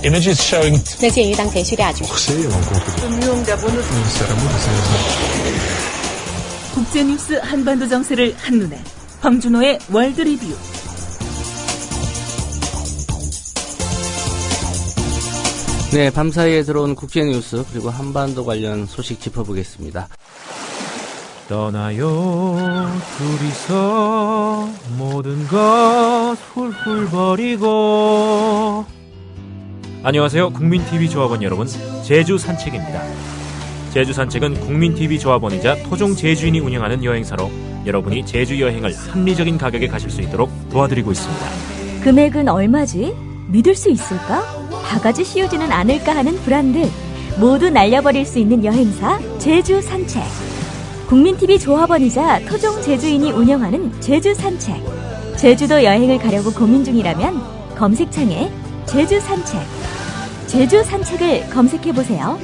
Images showing 那鉴于当前叙利亚局势， 국제뉴스 한반도 정세를 한눈에 황준호의 월드 리뷰. 네, 밤사이에 들어온 국제뉴스 그리고 한반도 관련 소식 짚어보겠습니다. 떠나요 둘이서 모든 것 훌훌 버리고. 안녕하세요, 국민TV 조합원 여러분, 제주 산책입니다. 제주 산책은 국민TV 조합원이자 토종 제주인이 운영하는 여행사로 여러분이 제주 여행을 합리적인 가격에 가실 수 있도록 도와드리고 있습니다. 금액은 얼마지? 믿을 수 있을까? 바가지 씌우지는 않을까 하는 불안들 모두 날려버릴 수 있는 여행사 제주 산책. 국민TV 조합원이자 토종 제주인이 운영하는 제주 산책. 제주도 여행을 가려고 고민 중이라면 검색창에 제주 산책, 제주 산책을 검색해보세요.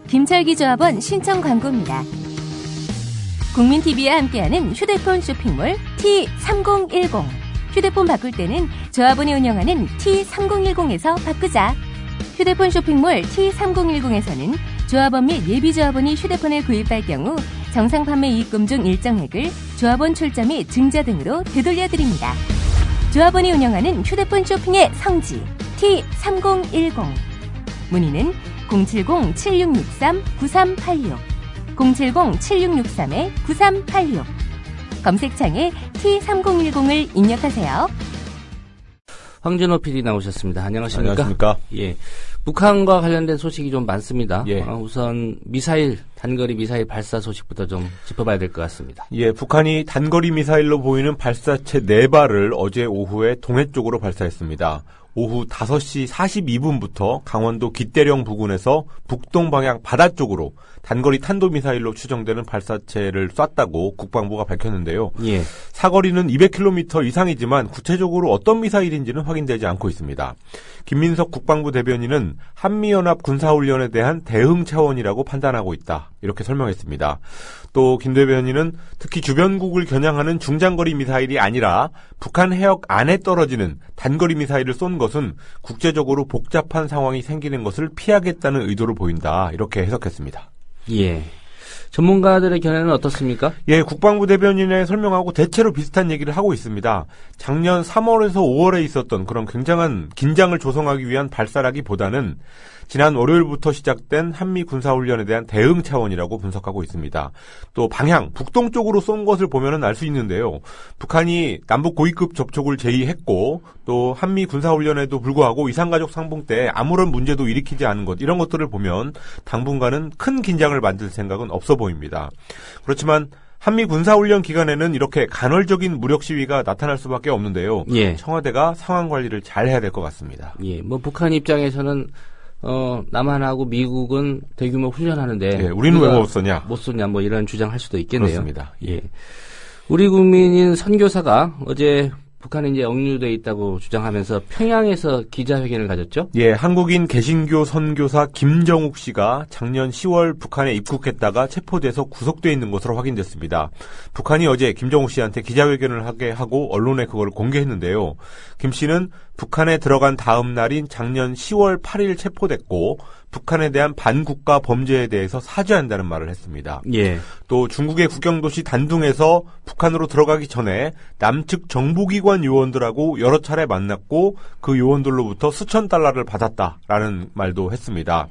김철기 조합원 신청 광고입니다. 국민TV와 함께하는 휴대폰 쇼핑몰 T3010. 휴대폰 바꿀 때는 조합원이 운영하는 T3010에서 바꾸자. 휴대폰 쇼핑몰 T3010에서는 조합원 및 예비조합원이 휴대폰을 구입할 경우 정상 판매 이익금 중 일정액을 조합원 출자 및 증자 등으로 되돌려드립니다. 조합원이 운영하는 휴대폰 쇼핑의 성지 T3010. 문의는 070-7663-9386, 070-7663-9386. 검색창에 T3010을 입력하세요. 황준호 PD 나오셨습니다. 안녕하십니까? 안녕하십니까? 예. 북한과 관련된 소식이 좀 많습니다. 예. 우선 단거리 미사일 발사 소식부터 좀 짚어봐야 될 것 같습니다. 예, 북한이 단거리 미사일로 보이는 발사체 4발을 어제 오후에 동해 쪽으로 발사했습니다. 오후 5시 42분부터 강원도 기대령 부근에서 북동 방향 바다 쪽으로 단거리 탄도미사일로 추정되는 발사체를 쐈다고 국방부가 밝혔는데요. 예. 사거리는 200km 이상이지만 구체적으로 어떤 미사일인지는 확인되지 않고 있습니다. 김민석 국방부 대변인은 한미연합 군사훈련에 대한 대응 차원이라고 판단하고 있다, 이렇게 설명했습니다. 또 김 대변인은 특히 주변국을 겨냥하는 중장거리 미사일이 아니라 북한 해역 안에 떨어지는 단거리 미사일을 쏜 것은 국제적으로 복잡한 상황이 생기는 것을 피하겠다는 의도로 보인다, 이렇게 해석했습니다. 예. 전문가들의 견해는 어떻습니까? 예, 국방부 대변인의 설명하고 대체로 비슷한 얘기를 하고 있습니다. 작년 3월에서 5월에 있었던 그런 굉장한 긴장을 조성하기 위한 발사라기보다는 지난 월요일부터 시작된 한미 군사훈련에 대한 대응 차원이라고 분석하고 있습니다. 또 방향, 북동 쪽으로 쏜 것을 보면은 알 수 있는데요. 북한이 남북 고위급 접촉을 제의했고 또 한미 군사훈련에도 불구하고 이산가족 상봉 때 아무런 문제도 일으키지 않은 것, 이런 것들을 보면 당분간은 큰 긴장을 만들 생각은 없어 보입니다. 그렇지만 한미 군사훈련 기간에는 이렇게 간헐적인 무력 시위가 나타날 수밖에 없는데요. 예. 청와대가 상황 관리를 잘 해야 될 것 같습니다. 예, 북한 입장에서는 남한하고 미국은 대규모 훈련하는데, 예, 우리는 왜 못 쏘냐? 못 쏘냐, 이런 주장할 수도 있겠네요. 그렇습니다. 예. 우리 국민인 선교사가 어제 북한에 이제 억류돼 있다고 주장하면서 평양에서 기자회견을 가졌죠? 예, 한국인 개신교 선교사 김정욱 씨가 작년 10월 북한에 입국했다가 체포돼서 구속돼 있는 것으로 확인됐습니다. 북한이 어제 김정욱 씨한테 기자회견을 하게 하고 언론에 그걸 공개했는데요. 김 씨는 북한에 들어간 다음 날인 작년 10월 8일 체포됐고 북한에 대한 반국가 범죄에 대해서 사죄한다는 말을 했습니다. 예. 또 중국의 국경도시 단둥에서 북한으로 들어가기 전에 남측 정보기관 요원들하고 여러 차례 만났고 그 요원들로부터 수천 달러를 받았다라는 말도 했습니다.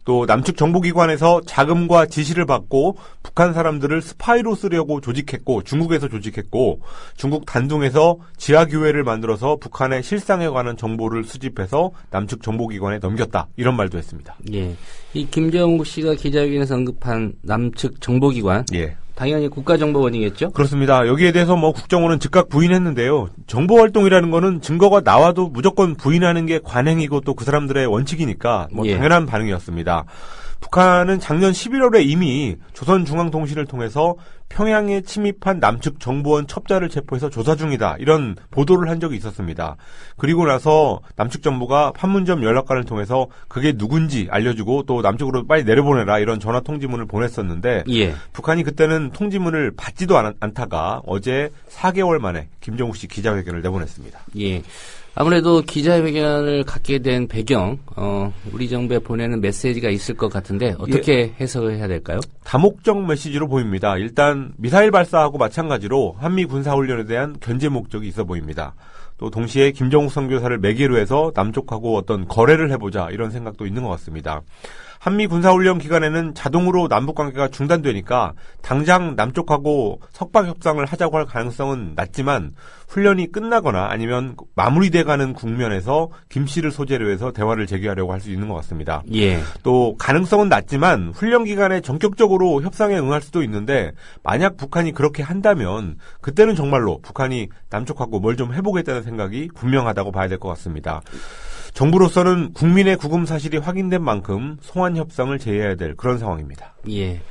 또 남측 정보기관에서 자금과 지시를 받고 북한 사람들을 스파이로 쓰려고 조직했고 중국에서 조직했고 중국 단둥에서 지하교회를 만들어서 북한의 실상에 관한 정보를 수집해서 남측 정보기관에 넘겼다, 이런 말도 했습니다. 예, 이 김정욱 씨가 기자회견에서 언급한 남측 정보기관, 예, 당연히 국가정보원이겠죠? 그렇습니다. 여기에 대해서 국정원은 즉각 부인했는데요. 정보활동이라는 거는 증거가 나와도 무조건 부인하는 게 관행이고 또 그 사람들의 원칙이니까 예. 당연한 반응이었습니다. 북한은 작년 11월에 이미 조선중앙통신을 통해서 평양에 침입한 남측 정보원 첩자를 체포해서 조사 중이다, 이런 보도를 한 적이 있었습니다. 그리고 나서 남측 정보가 판문점 연락관을 통해서 그게 누군지 알려주고 또 남쪽으로 빨리 내려보내라, 이런 전화 통지문을 보냈었는데 예. 북한이 그때는 통지문을 받지도 않다가 어제 4개월 만에 김정욱 씨 기자회견을 내보냈습니다. 예. 아무래도 기자회견을 갖게 된 배경, 우리 정부에 보내는 메시지가 있을 것 같은데 어떻게 해석을 해야 될까요? 다목적 메시지로 보입니다. 일단 미사일 발사하고 마찬가지로 한미 군사훈련에 대한 견제 목적이 있어 보입니다. 또 동시에 김정욱 선교사를 매개로 해서 남쪽하고 어떤 거래를 해보자 이런 생각도 있는 것 같습니다. 한미 군사훈련 기간에는 자동으로 남북관계가 중단되니까 당장 남쪽하고 석방협상을 하자고 할 가능성은 낮지만 훈련이 끝나거나 아니면 마무리돼가는 국면에서 김 씨를 소재로 해서 대화를 재개하려고 할 수 있는 것 같습니다. 예. 또 가능성은 낮지만 훈련 기간에 전격적으로 협상에 응할 수도 있는데 만약 북한이 그렇게 한다면 그때는 정말로 북한이 남쪽하고 뭘 좀 해보겠다는 생각이 분명하다고 봐야 될 것 같습니다. 정부로서는 국민의 구금 사실이 확인된 만큼 송환 협상을 재해야 될 그런 상황입니다. 예.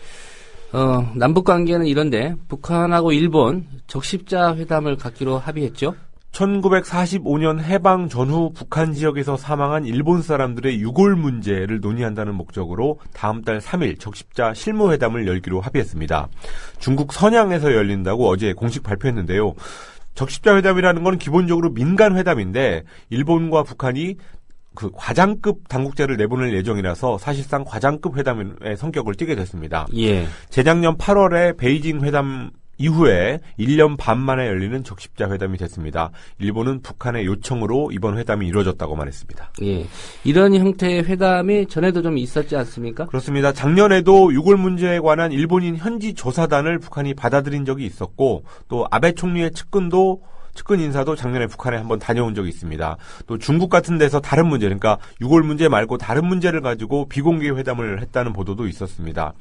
남북 관계는 이런데 북한하고 일본 적십자 회담을 갖기로 합의했죠. 1945년 해방 전후 북한 지역에서 사망한 일본 사람들의 유골 문제를 논의한다는 목적으로 다음 달 3일 적십자 실무회담을 열기로 합의했습니다. 중국 선양에서 열린다고 어제 공식 발표했는데요. 적십자 회담이라는 건 기본적으로 민간 회담인데 일본과 북한이 그 과장급 당국자를 내보낼 예정이라서 사실상 과장급 회담의 성격을 띠게 됐습니다. 예. 재작년 8월에 베이징 회담 이후에 1년 반 만에 열리는 적십자 회담이 됐습니다. 일본은 북한의 요청으로 이번 회담이 이루어졌다고 말했습니다. 예. 이런 형태의 회담이 전에도 좀 있었지 않습니까? 그렇습니다. 작년에도 유골 문제에 관한 일본인 현지 조사단을 북한이 받아들인 적이 있었고 또 아베 총리의 측근 인사도 작년에 북한에 한번 다녀온 적이 있습니다. 또 중국 같은 데서 다른 문제, 그러니까 유골 문제 말고 다른 문제를 가지고 비공개 회담을 했다는 보도도 있었습니다.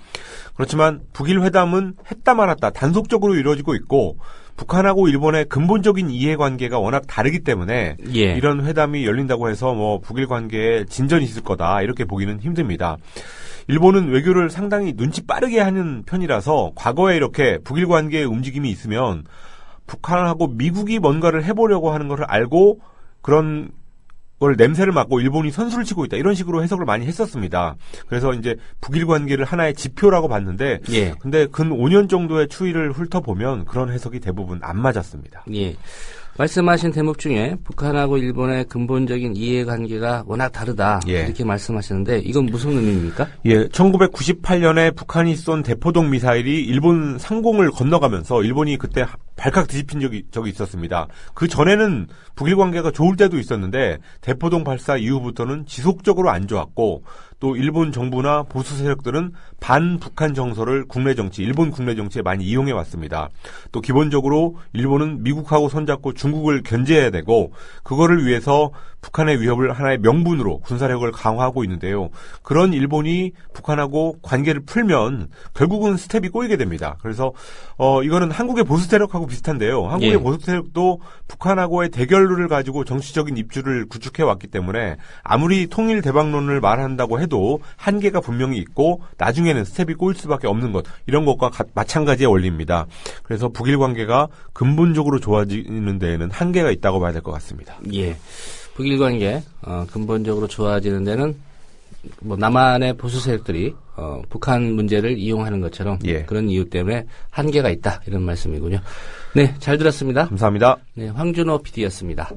그렇지만 북일 회담은 했다 말았다 단속적으로 이루어지고 있고 북한하고 일본의 근본적인 이해관계가 워낙 다르기 때문에 예. 이런 회담이 열린다고 해서 뭐 북일 관계에 진전이 있을 거다 이렇게 보기는 힘듭니다. 일본은 외교를 상당히 눈치 빠르게 하는 편이라서 과거에 이렇게 북일 관계의 움직임이 있으면 북한하고 미국이 뭔가를 해보려고 하는 것을 알고 그런 걸 냄새를 맡고 일본이 선수를 치고 있다. 이런 식으로 해석을 많이 했었습니다. 그래서 이제 북일 관계를 하나의 지표라고 봤는데 예. 근데 근 5년 정도의 추이를 훑어보면 그런 해석이 대부분 안 맞았습니다. 예. 말씀하신 대목 중에 북한하고 일본의 근본적인 이해관계가 워낙 다르다. 예. 이렇게 말씀하셨는데 이건 무슨 의미입니까? 예, 1998년에 북한이 쏜 대포동 미사일이 일본 상공을 건너가면서 일본이 그때 발칵 뒤집힌 적이 있었습니다. 그 전에는 북일 관계가 좋을 때도 있었는데 대포동 발사 이후부터는 지속적으로 안 좋았고 또 일본 정부나 보수 세력들은 반북한 정서를 국내 정치, 일본 국내 정치에 많이 이용해 왔습니다. 또 기본적으로 일본은 미국하고 손잡고 중국을 견제해야 되고 그거를 위해서 북한의 위협을 하나의 명분으로 군사력을 강화하고 있는데요. 그런 일본이 북한하고 관계를 풀면 결국은 스텝이 꼬이게 됩니다. 그래서 이거는 한국의 보수 세력하고 비슷한데요. 한국의 예. 보수 세력도 북한하고의 대결을 가지고 정치적인 입주를 구축해 왔기 때문에 아무리 통일 대박론을 말한다고 해도 한계가 분명히 있고 나중에는 스텝이 꼬일 수밖에 없는 것 이런 것과 마찬가지의 원리입니다. 그래서 북일 관계가 근본적으로 좋아지는 데에는 한계가 있다고 봐야 될 것 같습니다. 예. 북일 관계 근본적으로 좋아지는 데는 뭐 남한의 보수 세력들이 북한 문제를 이용하는 것처럼 예. 그런 이유 때문에 한계가 있다 이런 말씀이군요. 네, 잘 들었습니다. 감사합니다. 네, 황준호 PD였습니다.